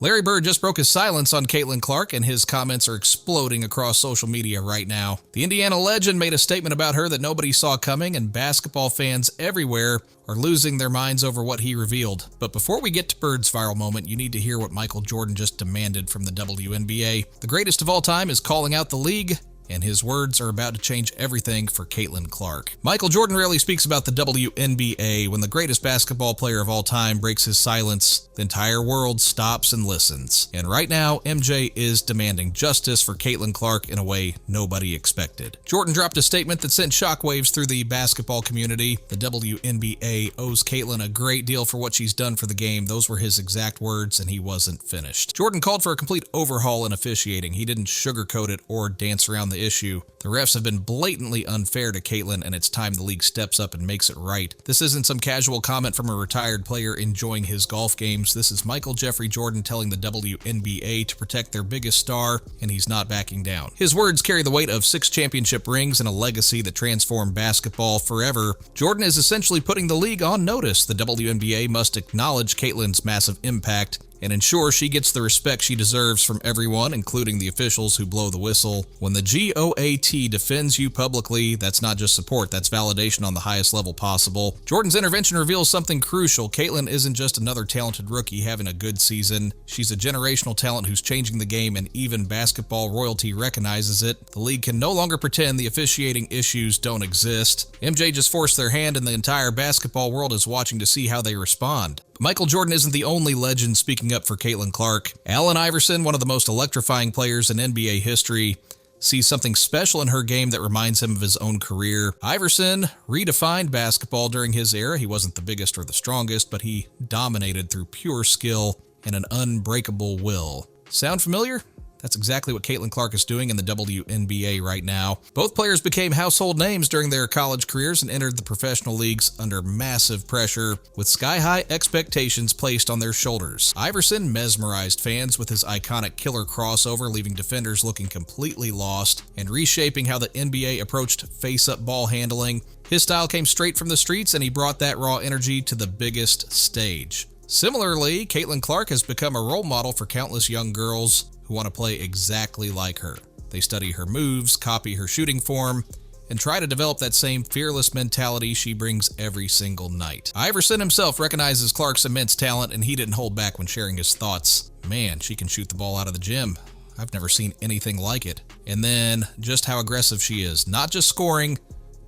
Larry Bird just broke his silence on Caitlin Clark, and his comments are exploding across social media right now. The Indiana legend made a statement about her that nobody saw coming, and basketball fans everywhere are losing their minds over what he revealed. But before we get to Bird's viral moment, you need to hear what Michael Jordan just demanded from the WNBA. The greatest of all time is calling out the league, and his words are about to change everything for Caitlin Clark. Michael Jordan rarely speaks about the WNBA. When the greatest basketball player of all time breaks his silence, the entire world stops and listens. And right now, MJ is demanding justice for Caitlin Clark in a way nobody expected. Jordan dropped a statement that sent shockwaves through the basketball community. The WNBA owes Caitlin a great deal for what she's done for the game. Those were his exact words, and he wasn't finished. Jordan called for a complete overhaul in officiating. He didn't sugarcoat it or dance around the issue. The refs have been blatantly unfair to Caitlin, and it's time the league steps up and makes it right. This isn't some casual comment from a retired player enjoying his golf games. This is Michael Jeffrey Jordan telling the WNBA to protect their biggest star, and he's not backing down. His words carry the weight of 6 championship rings and a legacy that transformed basketball forever. Jordan is essentially putting the league on notice. The WNBA must acknowledge Caitlin's massive impact and ensure she gets the respect she deserves from everyone, including the officials who blow the whistle. When the GOAT defends you publicly, that's not just support, that's validation on the highest level possible. Jordan's intervention reveals something crucial. Caitlin isn't just another talented rookie having a good season. She's a generational talent who's changing the game, and even basketball royalty recognizes it. The league can no longer pretend the officiating issues don't exist. MJ just forced their hand, and the entire basketball world is watching to see how they respond. Michael Jordan isn't the only legend speaking up for Caitlin Clark. Allen Iverson, one of the most electrifying players in NBA history, sees something special in her game that reminds him of his own career. Iverson redefined basketball during his era. He wasn't the biggest or the strongest, but he dominated through pure skill and an unbreakable will. Sound familiar? That's exactly what Caitlin Clark is doing in the WNBA right now. Both players became household names during their college careers and entered the professional leagues under massive pressure with sky-high expectations placed on their shoulders. Iverson mesmerized fans with his iconic killer crossover, leaving defenders looking completely lost and reshaping how the NBA approached face-up ball handling. His style came straight from the streets, and he brought that raw energy to the biggest stage. Similarly, Caitlin Clark has become a role model for countless young girls who want to play exactly like her. They study her moves, copy her shooting form, and try to develop that same fearless mentality she brings every single night. Iverson himself recognizes Clark's immense talent, and he didn't hold back when sharing his thoughts. Man, she can shoot the ball out of the gym. I've never seen anything like it. And then just how aggressive she is. Not just scoring,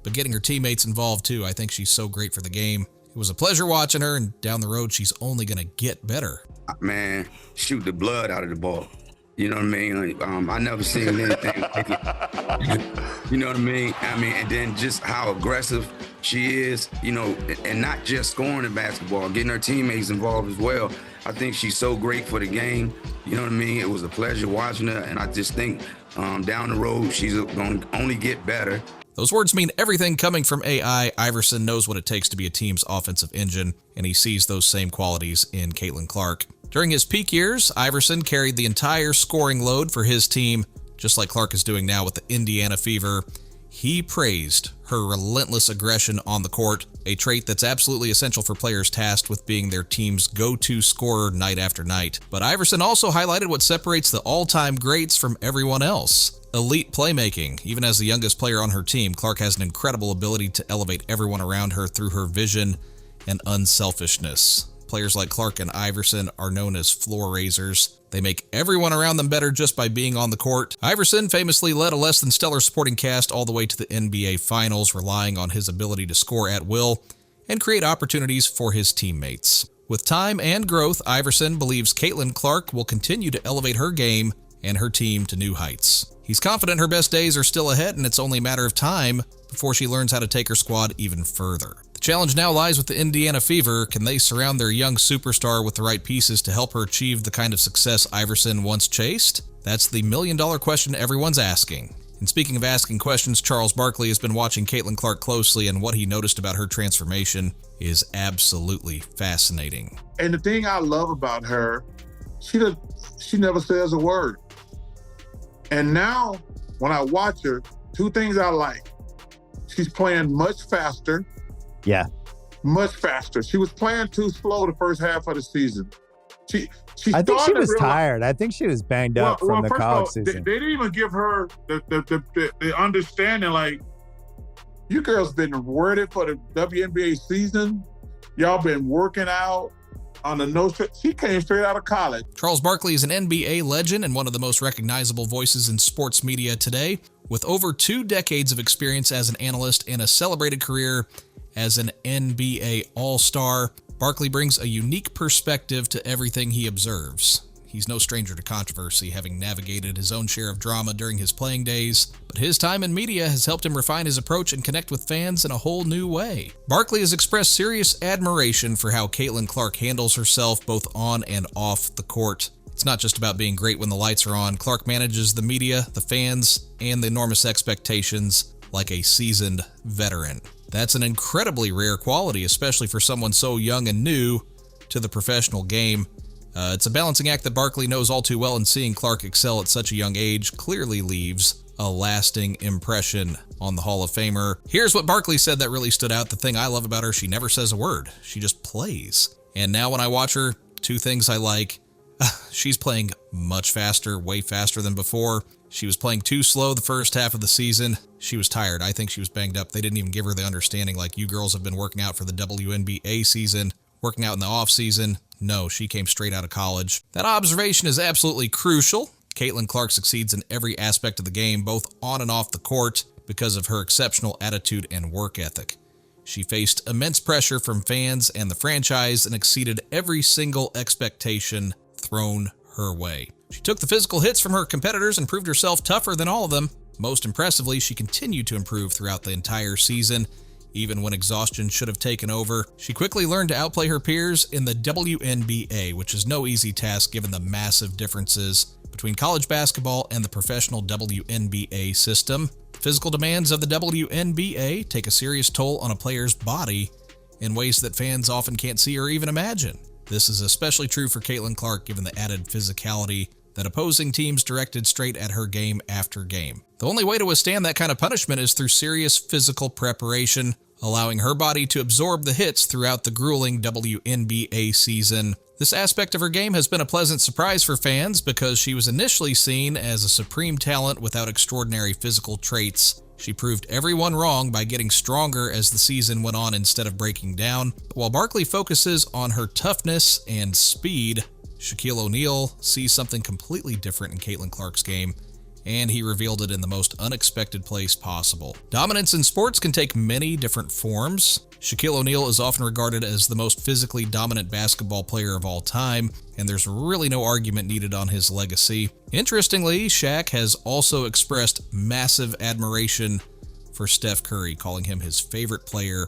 but getting her teammates involved too. I think she's so great for the game. It was a pleasure watching her, and down the road, she's only going to get better. Man, shoot the blood out of the ball. You know what I mean? I never seen anything like it. You know what I mean? And then just how aggressive she is, you know, and not just scoring the basketball, getting her teammates involved as well. I think she's so great for the game. You know what I mean? It was a pleasure watching her, and I just think down the road, she's going to only get better. Those words mean everything coming from AI. Iverson knows what it takes to be a team's offensive engine, and he sees those same qualities in Caitlin Clark. During his peak years, Iverson carried the entire scoring load for his team, just like Clark is doing now with the Indiana Fever. He praised her relentless aggression on the court, a trait that's absolutely essential for players tasked with being their team's go-to scorer night after night. But Iverson also highlighted what separates the all-time greats from everyone else: elite playmaking. Even as the youngest player on her team, Clark has an incredible ability to elevate everyone around her through her vision and unselfishness. Players like Clark and Iverson are known as floor raisers. They make everyone around them better just by being on the court. Iverson famously led a less than stellar supporting cast all the way to the NBA Finals, relying on his ability to score at will and create opportunities for his teammates. With time and growth, Iverson believes Caitlin Clark will continue to elevate her game and her team to new heights. He's confident her best days are still ahead, and it's only a matter of time before she learns how to take her squad even further. The challenge now lies with the Indiana Fever. Can they surround their young superstar with the right pieces to help her achieve the kind of success Iverson once chased? That's the million-dollar question everyone's asking. And speaking of asking questions, Charles Barkley has been watching Caitlin Clark closely, and what he noticed about her transformation is absolutely fascinating. And the thing I love about her, she never says a word. And now, when I watch her, two things I like. She's playing much faster. Yeah. Much faster. She was playing too slow the first half of the season. I think she was realize, tired. I think she was banged up from the first of college all, season. They didn't even give her the understanding, like, you girls been ready for the WNBA season. Y'all been working out on the no. She came straight out of college. Charles Barkley is an NBA legend and one of the most recognizable voices in sports media today. With over 2 decades of experience as an analyst and a celebrated career as an NBA All-Star, Barkley brings a unique perspective to everything he observes. He's no stranger to controversy, having navigated his own share of drama during his playing days, but his time in media has helped him refine his approach and connect with fans in a whole new way. Barkley has expressed serious admiration for how Caitlin Clark handles herself both on and off the court. It's not just about being great when the lights are on. Clark manages the media, the fans, and the enormous expectations like a seasoned veteran. That's an incredibly rare quality, especially for someone so young and new to the professional game. It's a balancing act that Barkley knows all too well, and seeing Clark excel at such a young age clearly leaves a lasting impression on the Hall of Famer. Here's what Barkley said that really stood out. The thing I love about her, she never says a word. She just plays. And now when I watch her, 2 things I like. She's playing much faster, way faster than before. She was playing too slow the first half of the season. She was tired. I think she was banged up. They didn't even give her the understanding like, you girls have been working out for the WNBA season, working out in the off season. No, she came straight out of college. That observation is absolutely crucial. Caitlin Clark succeeds in every aspect of the game, both on and off the court, because of her exceptional attitude and work ethic. She faced immense pressure from fans and the franchise and exceeded every single expectation thrown her way. She took the physical hits from her competitors and proved herself tougher than all of them. Most impressively, she continued to improve throughout the entire season. Even when exhaustion should have taken over, she quickly learned to outplay her peers in the WNBA, which is no easy task given the massive differences between college basketball and the professional WNBA system. Physical demands of the WNBA take a serious toll on a player's body in ways that fans often can't see or even imagine. This is especially true for Caitlin Clark given the added physicality that opposing teams directed straight at her game after game. The only way to withstand that kind of punishment is through serious physical preparation, allowing her body to absorb the hits throughout the grueling WNBA season. This aspect of her game has been a pleasant surprise for fans because she was initially seen as a supreme talent without extraordinary physical traits. She proved everyone wrong by getting stronger as the season went on instead of breaking down. While Barkley focuses on her toughness and speed, Shaquille O'Neal sees something completely different in Caitlin Clark's game, and he revealed it in the most unexpected place possible. Dominance in sports can take many different forms. Shaquille O'Neal is often regarded as the most physically dominant basketball player of all time, and there's really no argument needed on his legacy. Interestingly, Shaq has also expressed massive admiration for Steph Curry, calling him his favorite player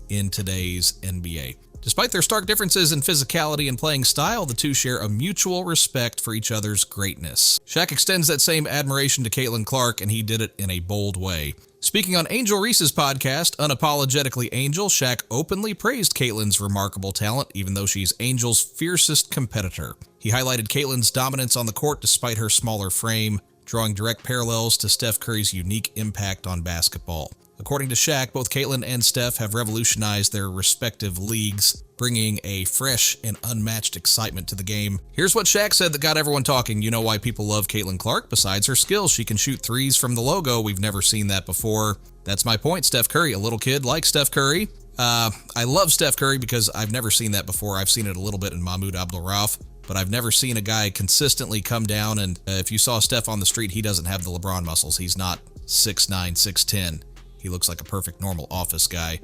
in today's NBA. Despite their stark differences in physicality and playing style, the two share a mutual respect for each other's greatness. Shaq extends that same admiration to Caitlin Clark, and he did it in a bold way. Speaking on Angel Reese's podcast, Unapologetically Angel, Shaq openly praised Caitlin's remarkable talent, even though she's Angel's fiercest competitor. He highlighted Caitlin's dominance on the court despite her smaller frame, drawing direct parallels to Steph Curry's unique impact on basketball. According to Shaq, both Caitlin and Steph have revolutionized their respective leagues, bringing a fresh and unmatched excitement to the game. Here's what Shaq said that got everyone talking. You know why people love Caitlin Clark? Besides her skills, she can shoot threes from the logo. We've never seen that before. That's my point. Steph Curry, a little kid like Steph Curry. I love Steph Curry because I've never seen that before. I've seen it a little bit in Mahmoud Abdul-Rauf, but I've never seen a guy consistently come down, and if you saw Steph on the street, he doesn't have the LeBron muscles. He's not 6'9", 6'10". He looks like a perfect normal office guy.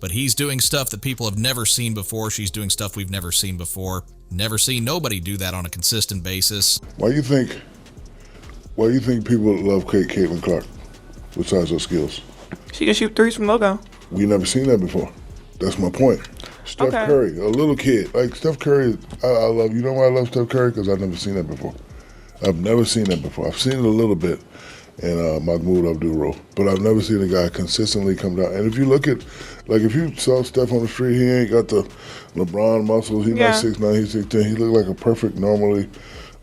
But he's doing stuff that people have never seen before. She's doing stuff we've never seen before. Never seen nobody do that on a consistent basis. Why do you think people love Caitlin Clark besides her skills? She can shoot threes from logo. We never seen that before. That's my point. Steph Curry, a little kid. Like Steph Curry, I love. You know why I love Steph Curry? Because I've never seen that before. I've never seen that before. I've seen it a little bit in Mahmoud Abdul-Rauf, but I've never seen a guy consistently come down. And if you look at, like, if you saw Steph on the street, he ain't got the LeBron muscles. He's not 6'9", he's 6'10". He look like a perfect, normally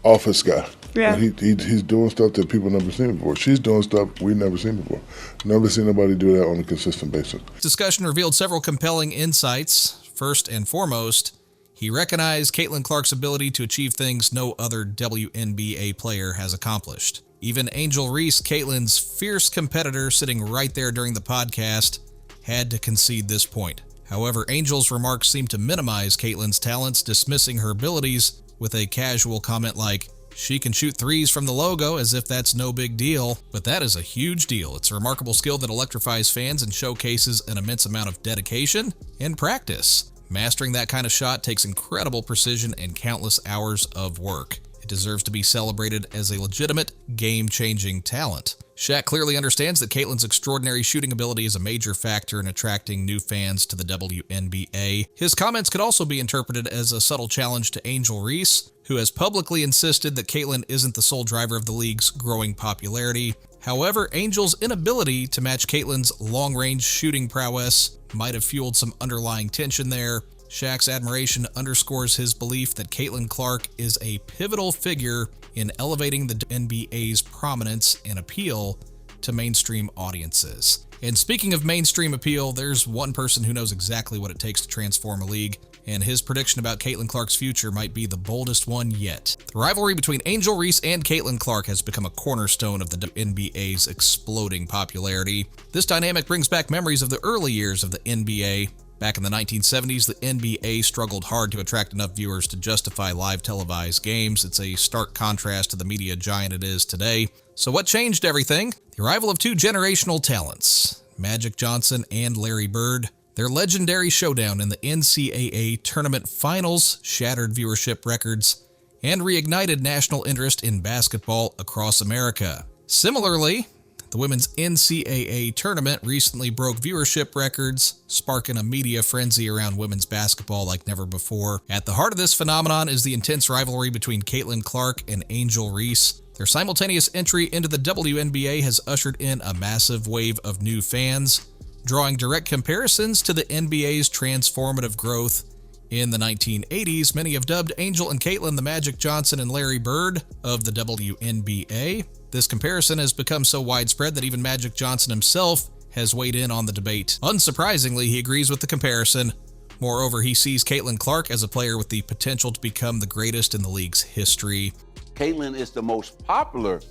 office guy. Yeah. He's doing stuff that people never seen before. She's doing stuff we've never seen before. Never seen nobody do that on a consistent basis. Discussion revealed several compelling insights. First and foremost, He recognized Caitlin Clark's ability to achieve things no other WNBA player has accomplished. Even Angel Reese, Caitlin's fierce competitor sitting right there during the podcast, had to concede this point. However, Angel's remarks seem to minimize Caitlin's talents, dismissing her abilities with a casual comment like, "She can shoot threes from the logo," as if that's no big deal. But that is a huge deal. It's a remarkable skill that electrifies fans and showcases an immense amount of dedication and practice. Mastering that kind of shot takes incredible precision and countless hours of work. It deserves to be celebrated as a legitimate, game-changing talent. Shaq clearly understands that Caitlin's extraordinary shooting ability is a major factor in attracting new fans to the WNBA. His comments could also be interpreted as a subtle challenge to Angel Reese, who has publicly insisted that Caitlin isn't the sole driver of the league's growing popularity. However, Angel's inability to match Caitlin's long-range shooting prowess might have fueled some underlying tension there. Shaq's admiration underscores his belief that Caitlin Clark is a pivotal figure in elevating the NBA's prominence and appeal to mainstream audiences. And speaking of mainstream appeal, there's one person who knows exactly what it takes to transform a league, and his prediction about Caitlin Clark's future might be the boldest one yet. The rivalry between Angel Reese and Caitlin Clark has become a cornerstone of the NBA's exploding popularity. This dynamic brings back memories of the early years of the NBA. Back in the 1970s, the NBA struggled hard to attract enough viewers to justify live televised games. It's a stark contrast to the media giant it is today. So what changed everything? The arrival of two generational talents, Magic Johnson and Larry Bird. Their legendary showdown in the NCAA tournament finals shattered viewership records and reignited national interest in basketball across America. Similarly, the women's NCAA tournament recently broke viewership records, sparking a media frenzy around women's basketball like never before. At the heart of this phenomenon is the intense rivalry between Caitlin Clark and Angel Reese. Their simultaneous entry into the WNBA has ushered in a massive wave of new fans, drawing direct comparisons to the NBA's transformative growth. In the 1980s, many have dubbed Angel and Caitlin the Magic Johnson and Larry Bird of the WNBA. This comparison has become so widespread that even Magic Johnson himself has weighed in on the debate. Unsurprisingly, he agrees with the comparison. Moreover, he sees Caitlin Clark as a player with the potential to become the greatest in the league's history. Caitlin is the most popular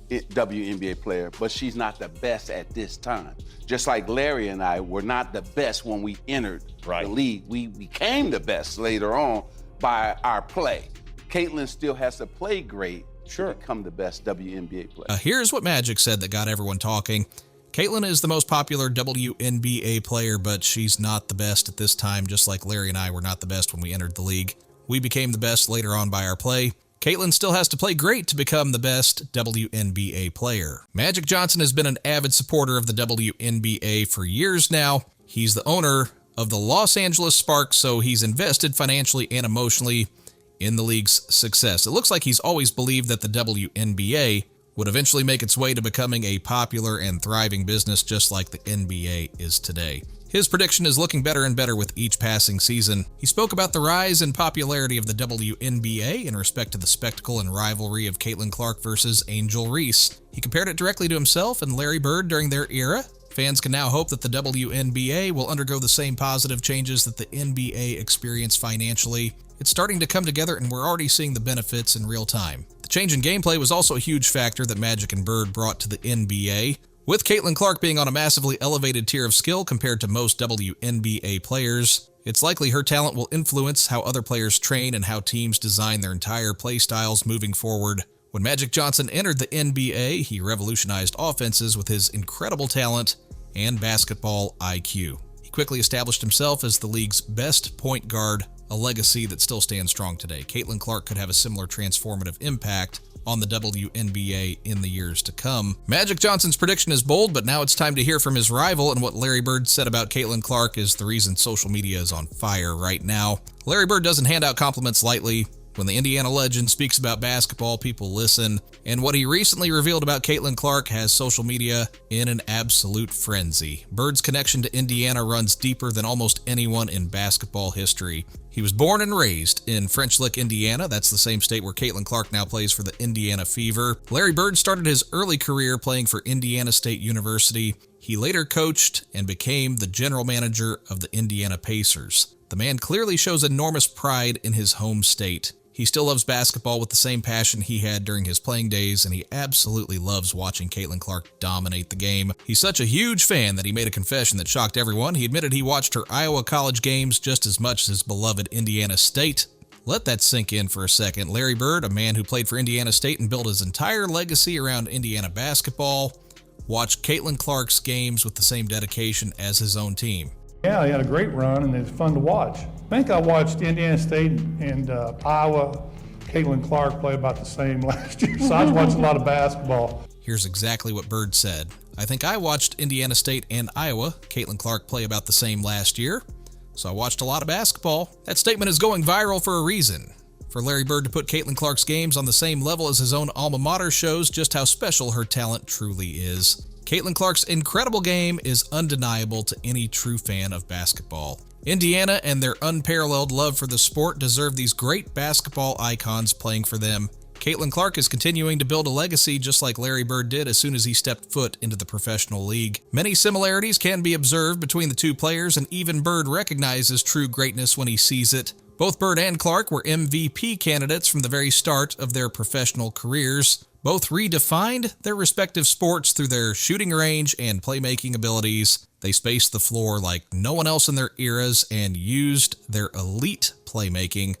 WNBA player, but she's not the best at this time. Just like Larry and I were not the best when we entered the league. We became the best later on by our play. Caitlin still has to play great to become the best WNBA player. Here's what Magic said that got everyone talking. Caitlin is the most popular WNBA player, but she's not the best at this time, just like Larry and I were not the best when we entered the league. We became the best later on by our play. Caitlin still has to play great to become the best WNBA player. Magic Johnson has been an avid supporter of the WNBA for years now. He's the owner of the Los Angeles Sparks, so he's invested financially and emotionally in the league's success. It looks like he's always believed that the WNBA would eventually make its way to becoming a popular and thriving business just like the NBA is today. His prediction is looking better and better with each passing season. He spoke about the rise in popularity of the WNBA in respect to the spectacle and rivalry of Caitlin Clark versus Angel Reese. He compared it directly to himself and Larry Bird during their era. Fans can now hope that the WNBA will undergo the same positive changes that the NBA experienced financially. It's starting to come together and we're already seeing the benefits in real time. The change in gameplay was also a huge factor that Magic and Bird brought to the NBA. With Caitlin Clark being on a massively elevated tier of skill compared to most WNBA players, it's likely her talent will influence how other players train and how teams design their entire play styles moving forward. When Magic Johnson entered the NBA, he revolutionized offenses with his incredible talent and basketball IQ. He quickly established himself as the league's best point guard, a legacy that still stands strong today. Caitlin Clark could have a similar transformative impact on the WNBA in the years to come. Magic Johnson's prediction is bold, but now it's time to hear from his rival, and what Larry Bird said about Caitlin Clark is the reason social media is on fire right now. Larry Bird doesn't hand out compliments lightly. When the Indiana legend speaks about basketball, people listen, and what he recently revealed about Caitlin Clark has social media in an absolute frenzy. Bird's connection to Indiana runs deeper than almost anyone in basketball history. He was born and raised in French Lick, Indiana. That's the same state where Caitlin Clark now plays for the Indiana Fever. Larry Bird started his early career playing for Indiana State University. He later coached and became the general manager of the Indiana Pacers. The man clearly shows enormous pride in his home state. He still loves basketball with the same passion he had during his playing days, and he absolutely loves watching Caitlin Clark dominate the game. He's such a huge fan that he made a confession that shocked everyone. He admitted he watched her Iowa college games just as much as his beloved Indiana State. Let that sink in for a second. Larry Bird, a man who played for Indiana State and built his entire legacy around Indiana basketball, watched Caitlin Clark's games with the same dedication as his own team. Yeah, he had a great run, and it's fun to watch. I think I watched Indiana State and Iowa, Caitlin Clark play about the same last year, so I watched a lot of basketball. Here's exactly what Bird said. I think I watched Indiana State and Iowa, Caitlin Clark, play about the same last year, so I watched a lot of basketball. That statement is going viral for a reason. For Larry Bird to put Caitlin Clark's games on the same level as his own alma mater shows just how special her talent truly is. Caitlin Clark's incredible game is undeniable to any true fan of basketball. Indiana and their unparalleled love for the sport deserve these great basketball icons playing for them. Caitlin Clark is continuing to build a legacy just like Larry Bird did as soon as he stepped foot into the professional league. Many similarities can be observed between the two players, and even Bird recognizes true greatness when he sees it. Both Bird and Clark were MVP candidates from the very start of their professional careers. Both redefined their respective sports through their shooting range and playmaking abilities. They spaced the floor like no one else in their eras and used their elite playmaking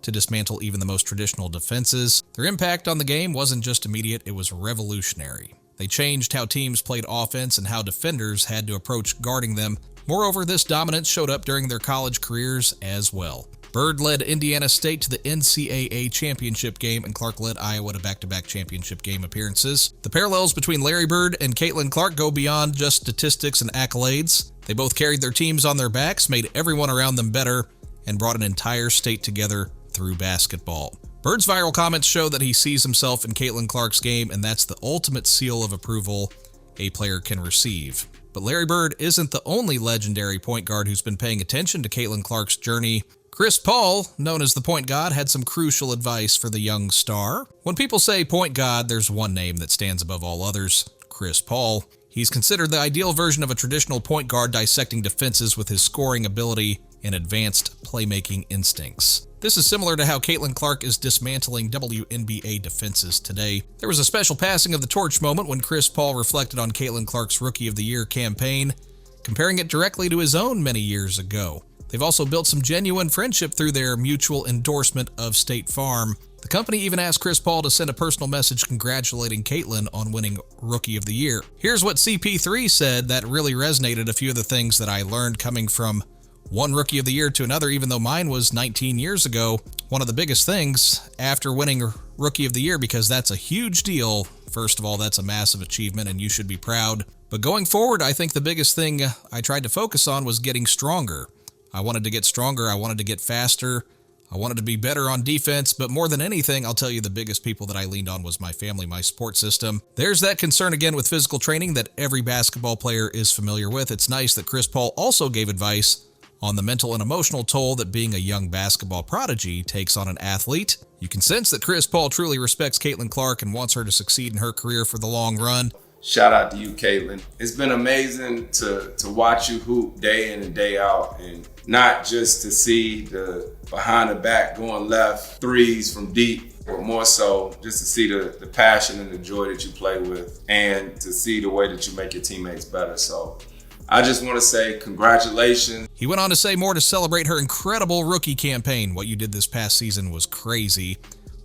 to dismantle even the most traditional defenses. Their impact on the game wasn't just immediate, it was revolutionary. They changed how teams played offense and how defenders had to approach guarding them. Moreover, this dominance showed up during their college careers as well. Bird led Indiana State to the NCAA championship game, and Clark led Iowa to back-to-back championship game appearances. The parallels between Larry Bird and Caitlin Clark go beyond just statistics and accolades. They both carried their teams on their backs, made everyone around them better, and brought an entire state together through basketball. Bird's viral comments show that he sees himself in Caitlin Clark's game, and that's the ultimate seal of approval a player can receive. But Larry Bird isn't the only legendary point guard who's been paying attention to Caitlin Clark's journey. Chris Paul, known as the Point God, had some crucial advice for the young star. When people say point God, there's one name that stands above all others: Chris Paul. He's considered the ideal version of a traditional point guard, dissecting defenses with his scoring ability and advanced playmaking instincts. This is similar to how Caitlin Clark is dismantling WNBA defenses today. There was a special passing of the torch moment when Chris Paul reflected on Caitlin Clark's Rookie of the Year campaign, comparing it directly to his own many years ago. They've also built some genuine friendship through their mutual endorsement of State Farm. The company even asked Chris Paul to send a personal message congratulating Caitlin on winning Rookie of the Year. Here's what CP3 said that really resonated: a few of the things that I learned coming from one Rookie of the Year to another, even though mine was 19 years ago. One of the biggest things after winning Rookie of the Year, because that's a huge deal. First of all, that's a massive achievement and you should be proud. But going forward, I think the biggest thing I tried to focus on was getting stronger. I wanted to get stronger, I wanted to get faster, I wanted to be better on defense, but more than anything, I'll tell you the biggest people that I leaned on was my family, my support system. There's that concern again with physical training that every basketball player is familiar with. It's nice that Chris Paul also gave advice on the mental and emotional toll that being a young basketball prodigy takes on an athlete. You can sense that Chris Paul truly respects Caitlin Clark and wants her to succeed in her career for the long run. Shout out to you, Caitlin. It's been amazing to watch you hoop day in and day out, and not just to see the behind the back going left threes from deep, but more so just to see the passion and the joy that you play with, and to see the way that you make your teammates better. So I just want to say congratulations. He went on to say more to celebrate her incredible rookie campaign. What you did this past season was crazy.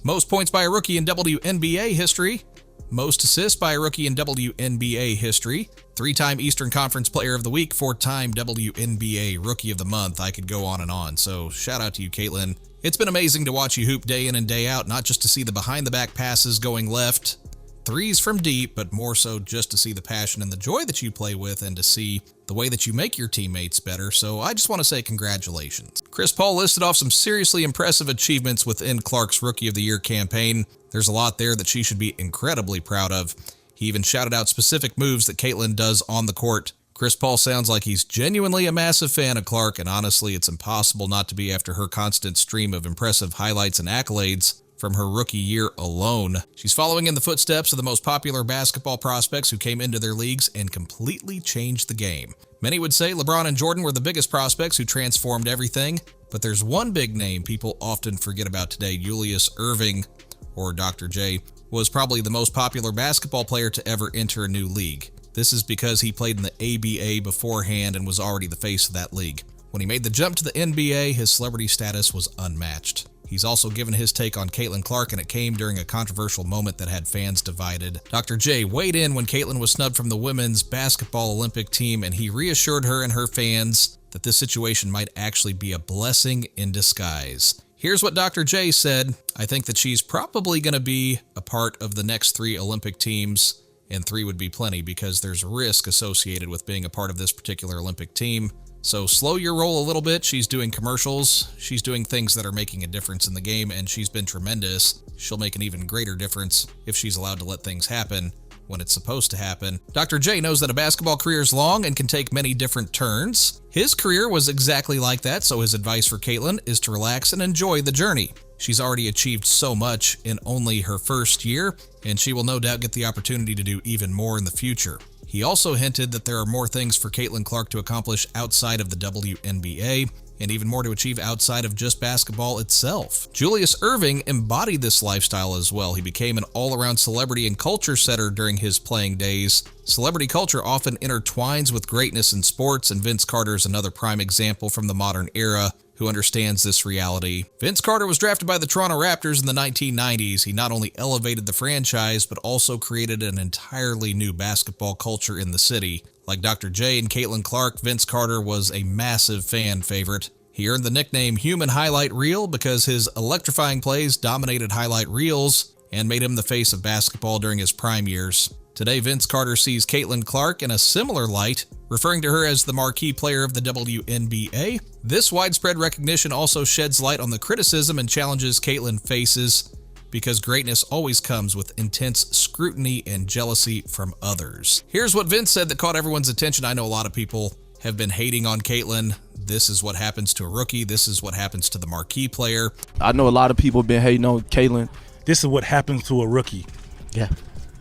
Most points by a rookie in WNBA history. Most assists by a rookie in WNBA history. 3-time Eastern Conference Player of the Week, 4-time WNBA Rookie of the Month. I could go on and on. So shout out to you, Caitlin. It's been amazing to watch you hoop day in and day out, not just to see the behind-the-back passes going left, threes from deep, but more so just to see the passion and the joy that you play with and to see the way that you make your teammates better. So I just want to say congratulations. Chris Paul listed off some seriously impressive achievements within Clark's Rookie of the Year campaign. There's a lot there that she should be incredibly proud of. He even shouted out specific moves that Caitlin does on the court. Chris Paul sounds like he's genuinely a massive fan of Clark, and honestly, it's impossible not to be after her constant stream of impressive highlights and accolades from her rookie year alone. She's following in the footsteps of the most popular basketball prospects who came into their leagues and completely changed the game. Many would say LeBron and Jordan were the biggest prospects who transformed everything, but there's one big name people often forget about today. Julius Erving, or Dr. J, was probably the most popular basketball player to ever enter a new league. This is because he played in the ABA beforehand and was already the face of that league. When he made the jump to the NBA, his celebrity status was unmatched. He's also given his take on Caitlin Clark, and it came during a controversial moment that had fans divided. Dr. J weighed in when Caitlin was snubbed from the women's basketball Olympic team, and he reassured her and her fans that this situation might actually be a blessing in disguise. Here's what Dr. J said. I think that she's probably going to be a part of the next 3 Olympic teams, and 3 would be plenty because there's risk associated with being a part of this particular Olympic team. So slow your roll a little bit. She's doing commercials. She's doing things that are making a difference in the game, and she's been tremendous. She'll make an even greater difference if she's allowed to let things happen when it's supposed to happen. Dr. J knows that a basketball career is long and can take many different turns. His career was exactly like that, so his advice for Caitlin is to relax and enjoy the journey. She's already achieved so much in only her first year, and she will no doubt get the opportunity to do even more in the future. He also hinted that there are more things for Caitlin Clark to accomplish outside of the WNBA, and even more to achieve outside of just basketball itself. Julius Erving embodied this lifestyle as well. He became an all-around celebrity and culture setter during his playing days. Celebrity culture often intertwines with greatness in sports, and Vince Carter is another prime example from the modern era who understands this reality. Vince Carter was drafted by the Toronto Raptors in the 1990s. He not only elevated the franchise, but also created an entirely new basketball culture in the city. Like Dr. J and Caitlin Clark, Vince Carter was a massive fan favorite. He earned the nickname Human Highlight Reel because his electrifying plays dominated highlight reels and made him the face of basketball during his prime years. Today, Vince Carter sees Caitlin Clark in a similar light, referring to her as the marquee player of the WNBA. This widespread recognition also sheds light on the criticism and challenges Caitlin faces, because greatness always comes with intense scrutiny and jealousy from others. Here's what Vince said that caught everyone's attention. I know a lot of people have been hating on Caitlin. This is what happens to a rookie. This is what happens to the marquee player. I know a lot of people have been hating on Caitlin. This is what happens to a rookie. Yeah.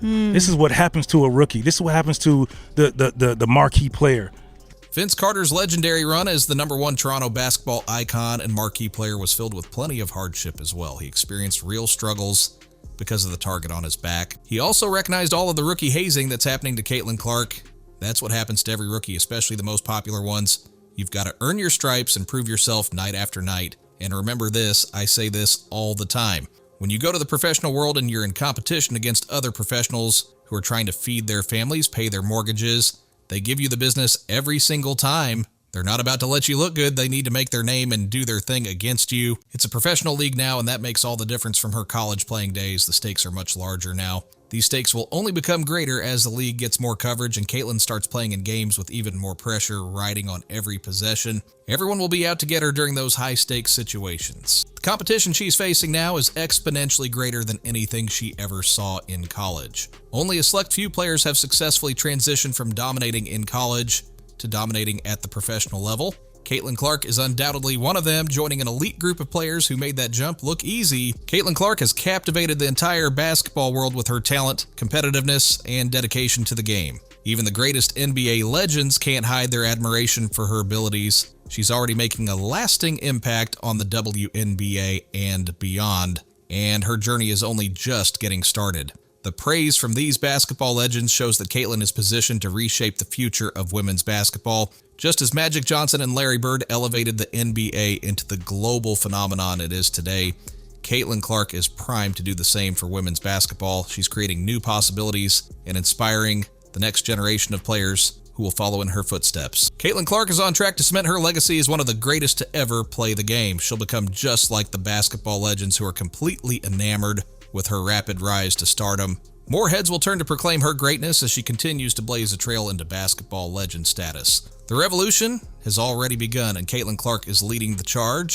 This is what happens to a rookie. This is what happens to the marquee player. Vince Carter's legendary run as the #1 Toronto basketball icon and marquee player was filled with plenty of hardship as well. He experienced real struggles because of the target on his back. He also recognized all of the rookie hazing that's happening to Caitlin Clark. That's what happens to every rookie, especially the most popular ones. You've got to earn your stripes and prove yourself night after night. And remember this, I say this all the time. When you go to the professional world and you're in competition against other professionals who are trying to feed their families, pay their mortgages, they give you the business every single time. They're not about to let you look good. They need to make their name and do their thing against you. It's a professional league now, and that makes all the difference from her college playing days. The stakes are much larger now. These stakes will only become greater as the league gets more coverage and Caitlin starts playing in games with even more pressure riding on every possession. Everyone will be out to get her during those high-stakes situations. The competition she's facing now is exponentially greater than anything she ever saw in college. Only a select few players have successfully transitioned from dominating in college to dominating at the professional level. Caitlin Clark is undoubtedly one of them, joining an elite group of players who made that jump look easy. Caitlin Clark has captivated the entire basketball world with her talent, competitiveness, and dedication to the game. Even the greatest NBA legends can't hide their admiration for her abilities. She's already making a lasting impact on the WNBA and beyond, and her journey is only just getting started. The praise from these basketball legends shows that Caitlin is positioned to reshape the future of women's basketball. Just as Magic Johnson and Larry Bird elevated the NBA into the global phenomenon it is today, Caitlin Clark is primed to do the same for women's basketball. She's creating new possibilities and inspiring the next generation of players who will follow in her footsteps. Caitlin Clark is on track to cement her legacy as one of the greatest to ever play the game. She'll become just like the basketball legends who are completely enamored with her rapid rise to stardom. More heads will turn to proclaim her greatness as she continues to blaze a trail into basketball legend status. The revolution has already begun, and Caitlin Clark is leading the charge.